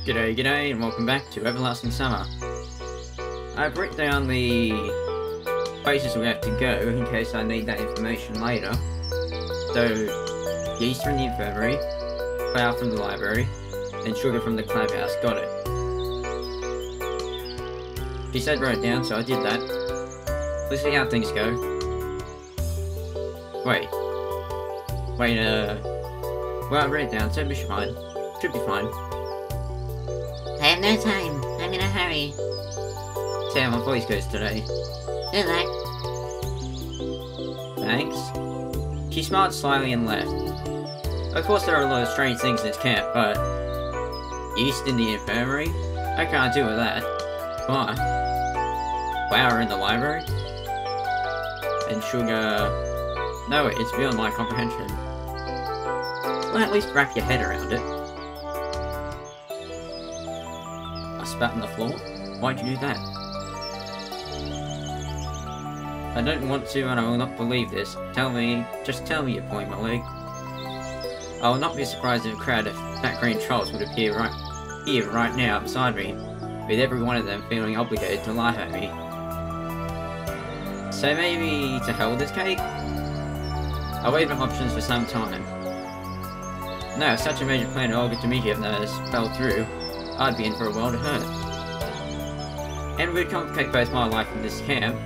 G'day, g'day, and welcome back to Everlasting Summer. I've written down the places we have to go in case I need that information later. So, yeast from the infirmary, flour from the library, and sugar from the clubhouse. Got it. She said write it down, so I did that. Let's see how things go. Wait, well, I wrote it down, so it should be fine. Should be fine. I have no time. I'm in a hurry. See how my voice goes today. Good luck. Thanks. She smiled slightly and left. Of course there are a lot of strange things in this camp, but... yeast in the infirmary? I can't deal with that. Why? Flour in the library? And sugar... No, it's beyond my comprehension. Well, at least wrap your head around it. I spat on the floor? Why'd you do that? I don't want to and I will not believe this. Just tell me your point, my leg. I will not be surprised if a crowd of fat green trolls would appear right now beside me, with every one of them feeling obligated to laugh at me. So maybe to hell with this cake? I weighed my options for some time. No, if such a major plan to Olga Dmitrievna fell through, I'd be in for a world of hurt. And it would complicate both my life in this camp,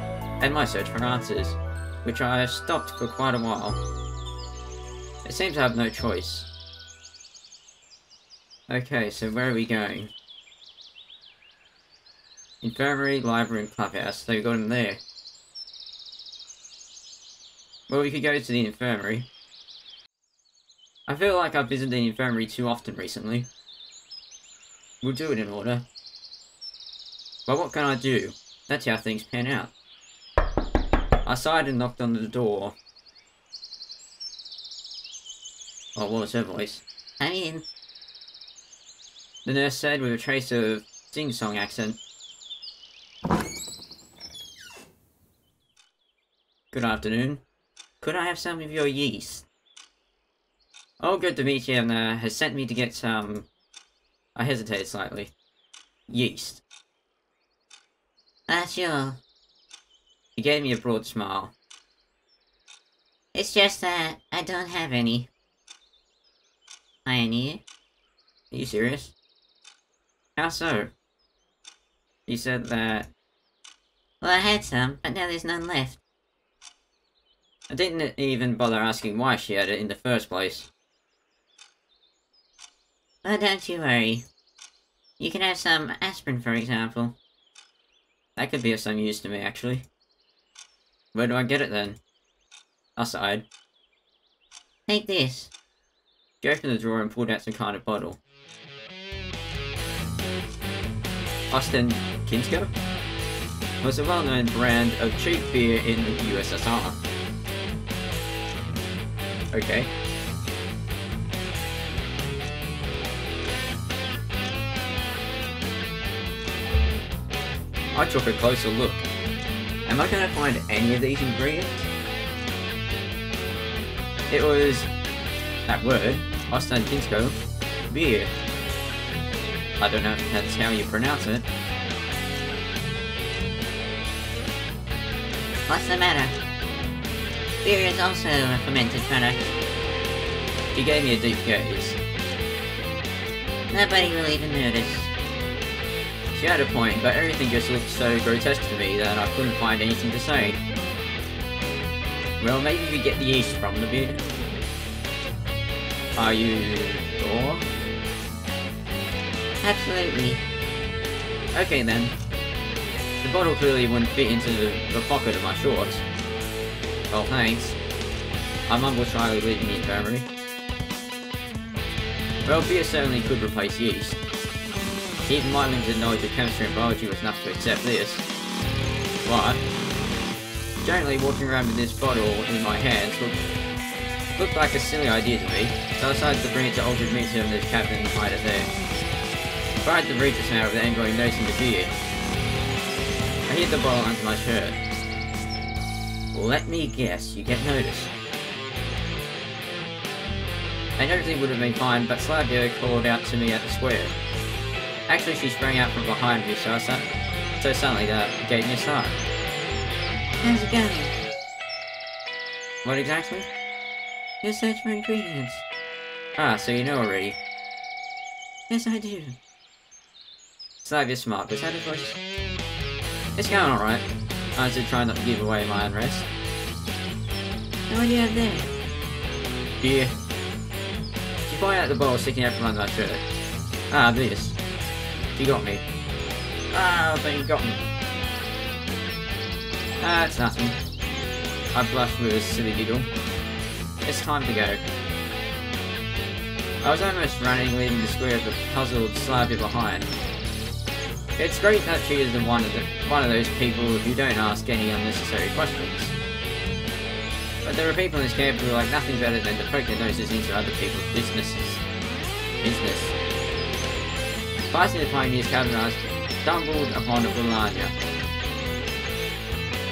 and my search for answers, which I have stopped for quite a while. It seems I have no choice. Okay, so where are we going? Infirmary, library, and clubhouse, so we got him there. Well, we could go to the infirmary. I feel like I've visited the infirmary too often recently. We'll do it in order. But what can I do? That's how things pan out. I sighed and knocked on the door. Oh, what was her voice? I'm in. The nurse said with a trace of sing-song accent. Good afternoon. Could I have some of your yeast? Olga Dmitrievna has sent me to get some... I hesitated slightly. Yeast. Sure. He gave me a broad smile. It's just that I don't have any. Pioneer? Are you serious? How so? He said that... Well, I had some, but now there's none left. I didn't even bother asking why she had it in the first place. Well, don't you worry. You can have some aspirin, for example. That could be of some use to me, actually. Where do I get it, then? I sighed. Take this. She opened the drawer and pulled out some kind of bottle. Osten Kinsko? Was a well-known brand of cheap beer in the USSR. Okay. I took a closer look. Am I going to find any of these ingredients? It was... that word, Ostankino, beer. I don't know if that's how you pronounce it. What's the matter? Beer is also a fermented product. He gave me a deep gaze. Nobody will even notice. She had a point, but everything just looked so grotesque to me that I couldn't find anything to say. Well, maybe we get the yeast from the beer. Are you sure? Absolutely. Okay then. The bottle clearly wouldn't fit into the pocket of my shorts. Well, thanks. I mumbled shyly leaving the infirmary. Well, beer certainly could replace yeast. Even my limited knowledge of chemistry and biology was enough to accept this. But, generally walking around with this bottle in my hands looked like a silly idea to me, so I decided to bring it to Olga Dmitrievna's cabin and hide it there. I tried to read just now without anybody noticing the beer. I hid the bottle under my shirt. Let me guess, you get noticed. And everything would have been fine, but Slavia called out to me at the square. Actually, she sprang out from behind me, so suddenly that gave me a start. How's it going? What exactly? Your search for ingredients. Ah, so you know already. Yes, I do. Slav, you're smart, but is that his voice? It's going alright. I was trying not to give away my unrest. And what do you have there? Yeah. She pointed out the bottle sticking out from under my shirt. Ah, this. She got me. Ah, but you got me. Ah, it's nothing. I blushed with a silly giggle. It's time to go. I was almost running, leaving the square of the puzzled Slavia behind. It's great that she is one of those people who don't ask any unnecessary questions. But there are people in this camp who like nothing better than to poke their noses into other people's business. Passing the pioneer's cabin, I stumbled upon a Ulania.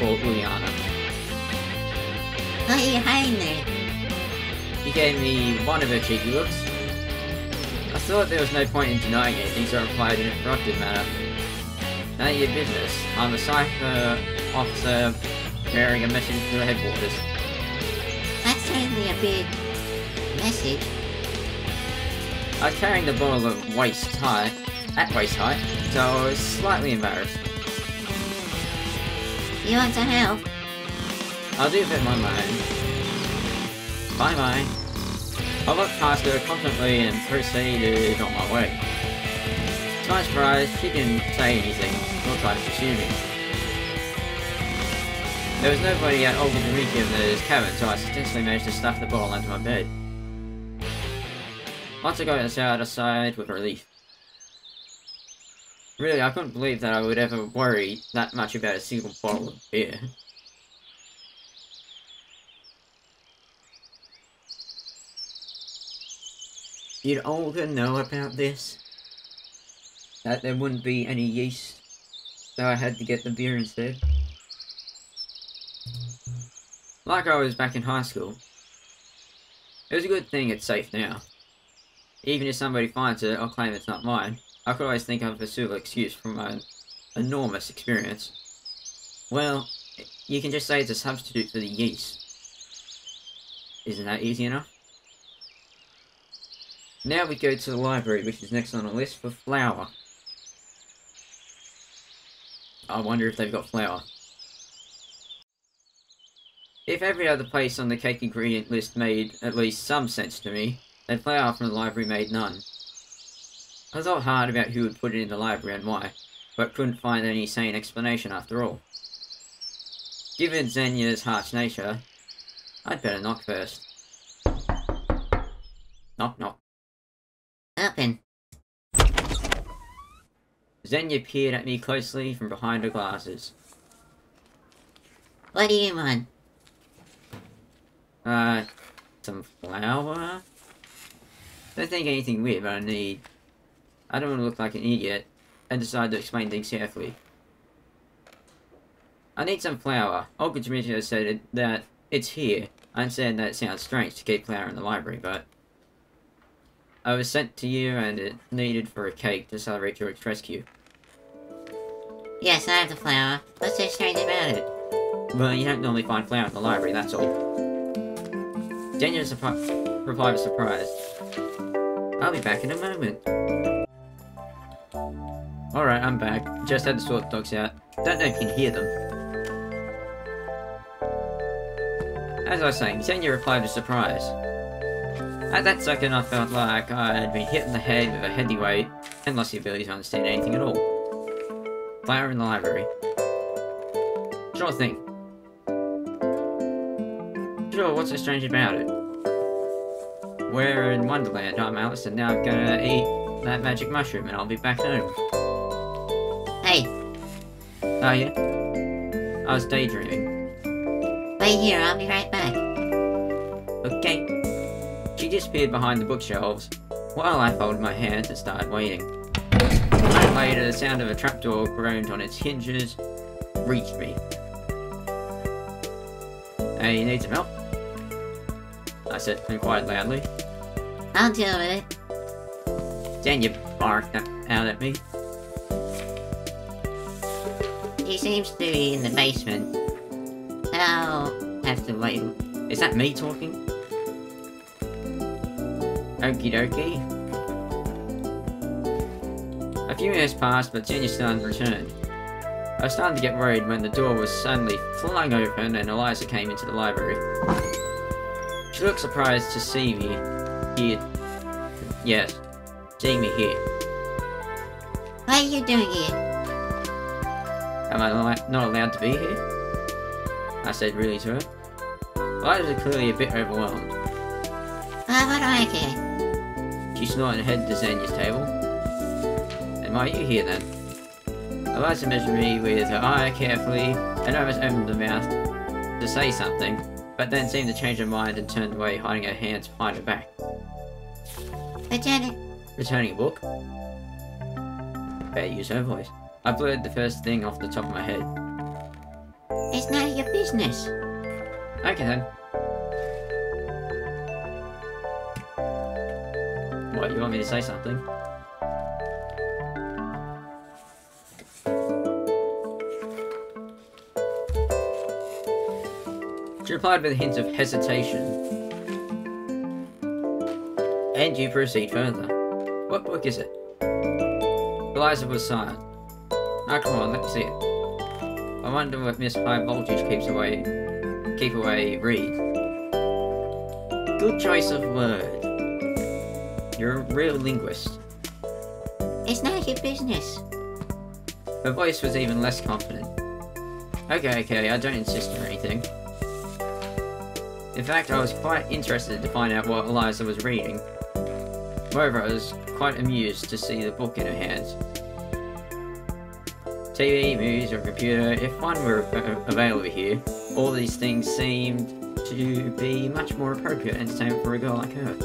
Or Uliana. What are you hiding there? She gave me one of her cheeky looks. I thought there was no point in denying it, and so I replied in a productive manner. None of your business. I'm a cipher officer bearing a message to the headquarters. That's certainly a big message. I was carrying the bottle at waist height, so I was slightly embarrassed. You want some help? I'll do a bit on my own. Bye-bye. I looked past her confidently and proceeded on my way. To my surprise, she didn't say anything, nor try to pursue me. There was nobody at Olga Dmitrievna's cabin, so I successfully managed to stuff the bottle under my bed. Once I got outside, I sighed with relief. Really, I couldn't believe that I would ever worry that much about a single bottle of beer. Did Olga know about this? That there wouldn't be any yeast, so I had to get the beer instead? Like I was back in high school. It was a good thing it's safe now. Even if somebody finds it, I'll claim it's not mine. I could always think of a suitable excuse from my enormous experience. Well, you can just say it's a substitute for the yeast. Isn't that easy enough? Now we go to the library, which is next on the list for flour. I wonder if they've got flour. If every other place on the cake ingredient list made at least some sense to me, then flour from the library made none. I thought hard about who would put it in the library and why, but couldn't find any sane explanation after all. Given Xenia's harsh nature, I'd better knock first. Knock knock. Open. Xenia peered at me closely from behind her glasses. What do you want? Some flour? Don't think anything weird, but I don't want to look like an idiot, and decide to explain things carefully. I need some flour. Olga Dmitrievna said that it's here. I understand that it sounds strange to keep flour in the library, but I was sent to you and it needed for a cake to celebrate your rescue. Yes, I have the flour. What's so strange about it? Well, you don't normally find flour in the library, that's all. Xenia's reply was surprised. I'll be back in a moment. Alright, I'm back. Just had to sort the dogs out. Don't know if you can hear them. As I was saying, Xenia replied with surprise. At that second, I felt like I had been hit in the head with a heavy weight and lost the ability to understand anything at all. Flour in the library. Sure thing. Sure, what's so strange about it? We're in Wonderland, I'm Alice, and now I'm gonna eat that magic mushroom and I'll be back home. Hey, Oh yeah? I was daydreaming. wait here, I'll be right back. Okay. She disappeared behind the bookshelves, while I folded my hands and started waiting. A moment later, the sound of a trapdoor groaned on its hinges reached me. Hey, you need some help? I said quite loudly. I'll deal with it. Xenia barked out at me. He seems to be in the basement. I'll have to wait. Is that me talking? Okie dokie. A few minutes passed, but Xenia still hadn't returned. I was starting to get worried when the door was suddenly flung open and Eliza came into the library. She looked surprised to see me here. Yes, seeing me here. What are you doing here? Am I not allowed to be here? I said really to her. Eliza was clearly a bit overwhelmed. What do I care? She snorted and headed to Xenia's table. And why are you here then? Eliza measured me with her eye carefully and almost opened her mouth to say something, but then seemed to change her mind and turned away, hiding her hands behind her back. Returning a book? Better use her voice. I blurted the first thing off the top of my head. It's none of your business. Okay then. What, you want me to say something? She replied with a hint of hesitation. And you proceed further. What book is it? Eliza was silent. Oh, come on, let me see it. I wonder what Miss High Voltage keep away read. Good choice of word. You're a real linguist. It's none of your business. Her voice was even less confident. Okay, I don't insist or anything. In fact, I was quite interested to find out what Eliza was reading. Moreover, I was quite amused to see the book in her hands. TV, movies, or computer, if one were available here, all these things seemed to be much more appropriate entertainment for a girl like her.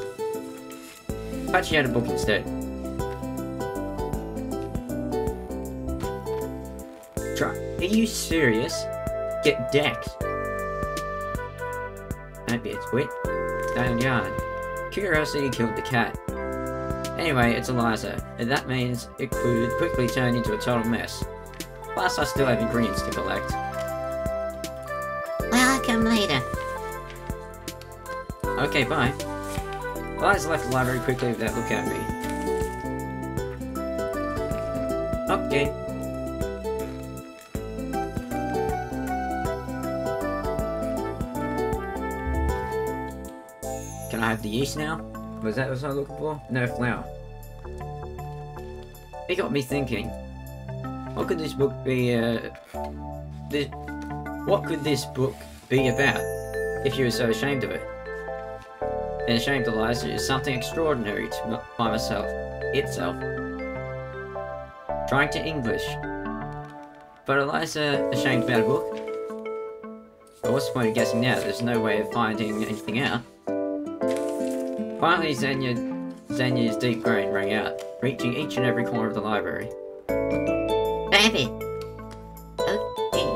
But she had a book instead. Are you serious? Get decked. Don't be a twit. Stay on yard. Curiosity killed the cat. Anyway, it's Eliza, and that means it could quickly turn into a total mess. Plus, I still have ingredients to collect. Well, I'll come later. Okay, bye. Eliza left the library quickly without looking at me. Okay. Can I have the yeast now? Was that what I was looking for? No flour. It got me thinking. What could this book be, what could this book be about, if you were so ashamed of it? And ashamed Eliza is something extraordinary to by myself, itself. Trying to English. But Eliza ashamed about a book? But what's the point of guessing now? There's no way of finding anything out. Finally, Xenia's deep groan rang out, reaching each and every corner of the library. Rabbit. Okay.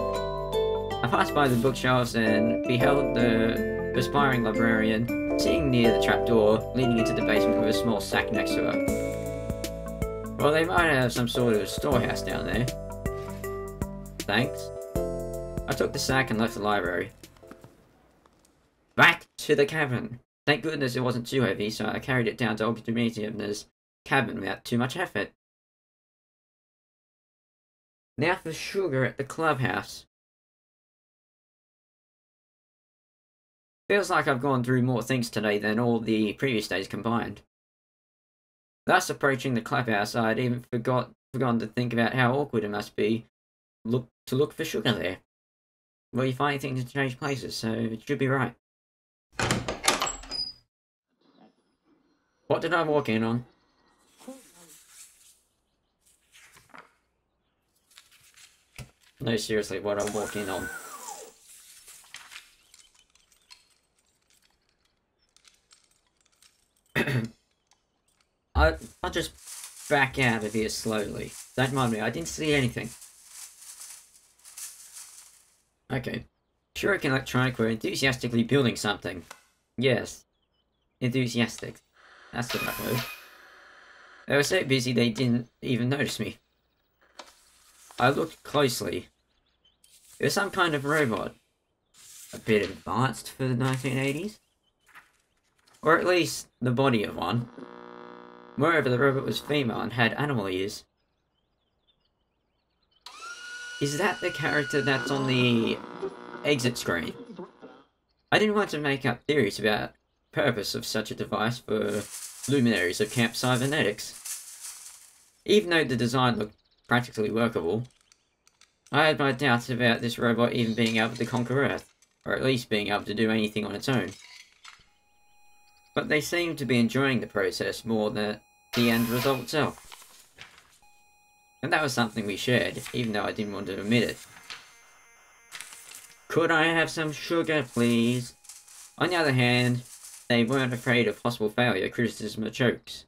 I passed by the bookshelves and beheld the perspiring librarian sitting near the trapdoor leading into the basement with a small sack next to her. Well, they might have some sort of storehouse down there. Thanks. I took the sack and left the library. Back to the cabin. Thank goodness it wasn't too heavy, so I carried it down to Optimism's cabin without too much effort. Now for sugar at the clubhouse. Feels like I've gone through more things today than all the previous days combined. Thus approaching the clubhouse, I had even forgotten to think about how awkward it must be to look for sugar there. Well, you find things to change places, so it should be right. What did I walk in on? No, seriously, what I walk in on? I'll just back out of here slowly. Don't mind me, I didn't see anything. Okay. Shuriken Electronic were enthusiastically building something. Yes. Enthusiastic. That's the right word. They were so busy they didn't even notice me. I looked closely. It was some kind of robot. A bit advanced for the 1980s. Or at least the body of one. Moreover, the robot was female and had animal ears. Is that the character that's on the exit screen? I didn't want to make up theories about the purpose of such a device for luminaries of Camp Cybernetics. Even though the design looked practically workable, I had my doubts about this robot even being able to conquer Earth, or at least being able to do anything on its own. But they seemed to be enjoying the process more than the end result itself. And that was something we shared, even though I didn't want to admit it. Could I have some sugar, please? On the other hand, they weren't afraid of possible failure, criticism, or jokes.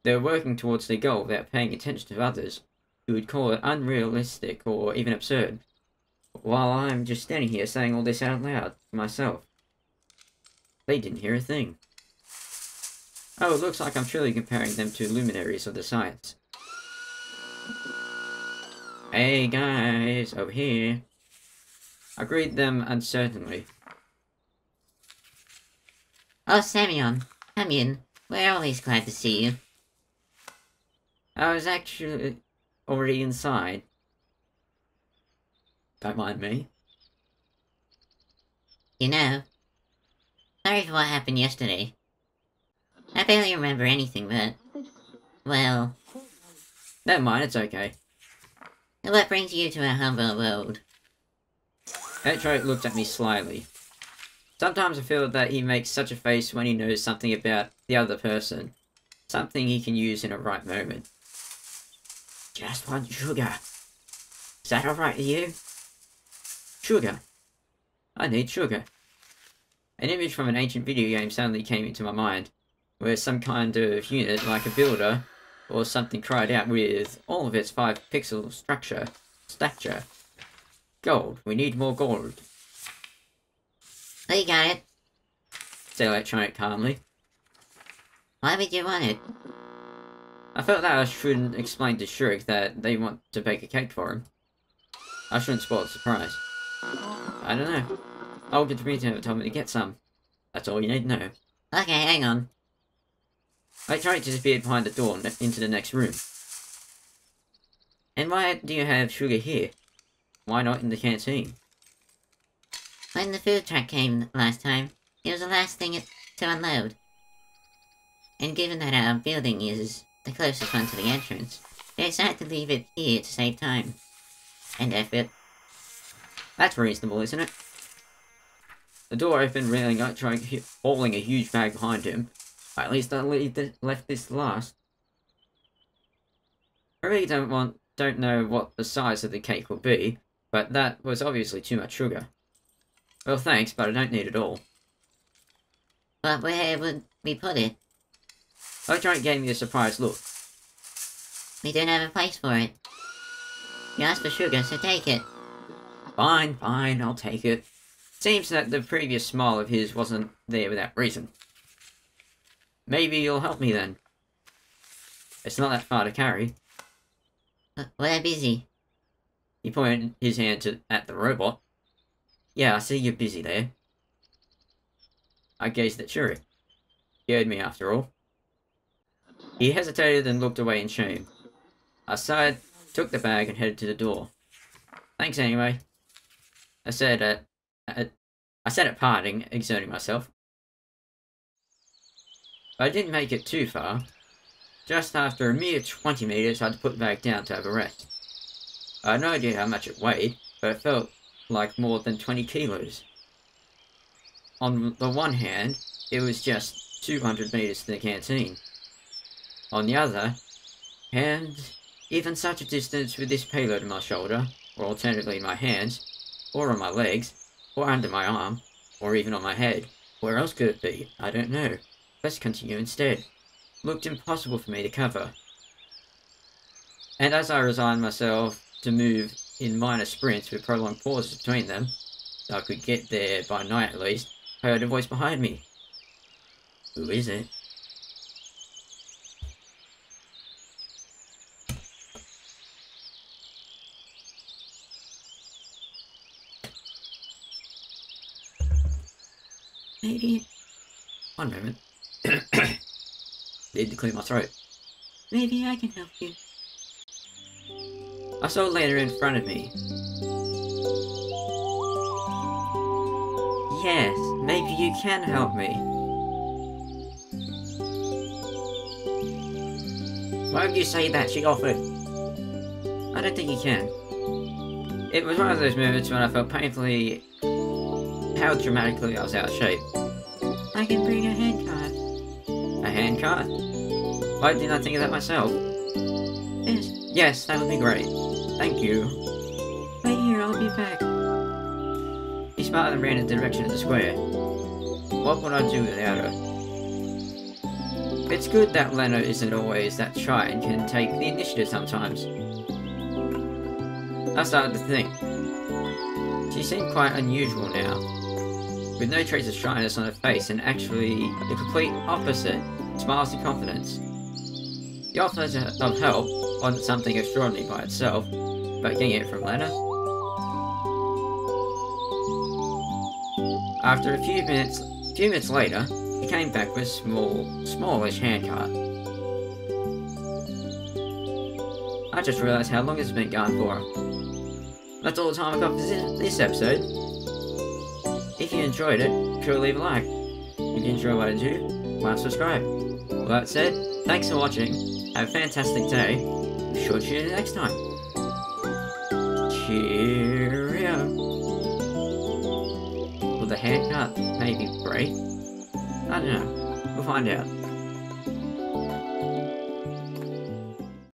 They were working towards their goal without paying attention to others, who would call it unrealistic or even absurd, while I'm just standing here saying all this out loud to myself. They didn't hear a thing. Oh, it looks like I'm truly comparing them to luminaries of the science. Hey guys, over here. I greeted them uncertainly. Oh, Semyon, come in. We're always glad to see you. I was actually already inside. Don't mind me. You know, sorry for what happened yesterday. I barely remember anything, but, well... Never mind, it's okay. What brings you to our humble world? Electro looked at me slyly. Sometimes I feel that he makes such a face when he knows something about the other person. Something he can use in a right moment. Just want sugar. Is that alright with you? Sugar. I need sugar. An image from an ancient video game suddenly came into my mind, where some kind of unit, like a builder, or something cried out with all of its 5-pixel stature. Gold. We need more gold. Oh, you got it. Said Electronic calmly. Why would you want it? I felt that I shouldn't explain to Shurick that they want to bake a cake for him. I shouldn't spoil the surprise. I don't know. Olga Dmitriyeva told me to get some. That's all you need to know. Okay, hang on. Electronic disappeared behind the door into the next room. And why do you have sugar here? Why not in the canteen? When the food truck came last time, it was the last thing to unload. And given that our building is the closest one to the entrance, they decided to leave it here to save time. And effort. That's reasonable, isn't it? The door opened, reeling Electronic hauling a huge bag behind him. At least I left this last. I really don't know what the size of the cake will be, but that was obviously too much sugar. Well, thanks, but I don't need it all. But where would we put it? Electronic gave me a surprised look. We don't have a place for it. You asked for sugar, so take it. Fine, I'll take it. Seems that the previous smile of his wasn't there without reason. Maybe you'll help me then. It's not that far to carry. We're busy. He pointed his hand at the robot. Yeah, I see you're busy there. I gazed at Shuri. He heard me after all. He hesitated and looked away in shame. I sighed, took the bag and headed to the door. Thanks anyway. I said at parting, exerting myself. But I didn't make it too far. Just after a mere 20 meters, I had to put the bag down to have a rest. I had no idea how much it weighed, but it felt like more than 20 kilos. On the one hand, it was just 200 meters to the canteen. On the other hand, even such a distance with this payload on my shoulder, or alternatively in my hands, or on my legs, or under my arm, or even on my head. Where else could it be? I don't know. Let's continue instead. Looked impossible for me to cover. And as I resigned myself to move in minor sprints with prolonged pauses between them, so I could get there by night at least, I heard a voice behind me. Who is it? Maybe, One moment. Need to clear my throat. maybe I can help you. I saw Lena in front of me. Yes, maybe you can help me. Why would you say that? She offered. I don't think you can. It was one of those moments when I felt painfully how dramatically I was out of shape. I can bring a hand card. A hand cart? Why didn't I think of that myself? Yes, Yes, that would be great. Thank you. wait here, I'll be back. He smiled and ran in the direction of the square. What would I do without her? It's good that Lena isn't always that shy and can take the initiative sometimes. I started to think. She seemed quite unusual now, with no trace of shyness on her face and actually the complete opposite, smiles and confidence. The offer of help wasn't something extraordinary by itself, but getting it from Lena? After a few minutes later, he came back with a smallish handcart. I just realised how long it's been going for. That's all the time I got for this episode. If you enjoyed it, sure leave a like. If you enjoy what I do, why not subscribe? With that said, thanks for watching, have a fantastic day, be sure to tune in next time. Cheerio! Will the handcart maybe break? I don't know, we'll find out.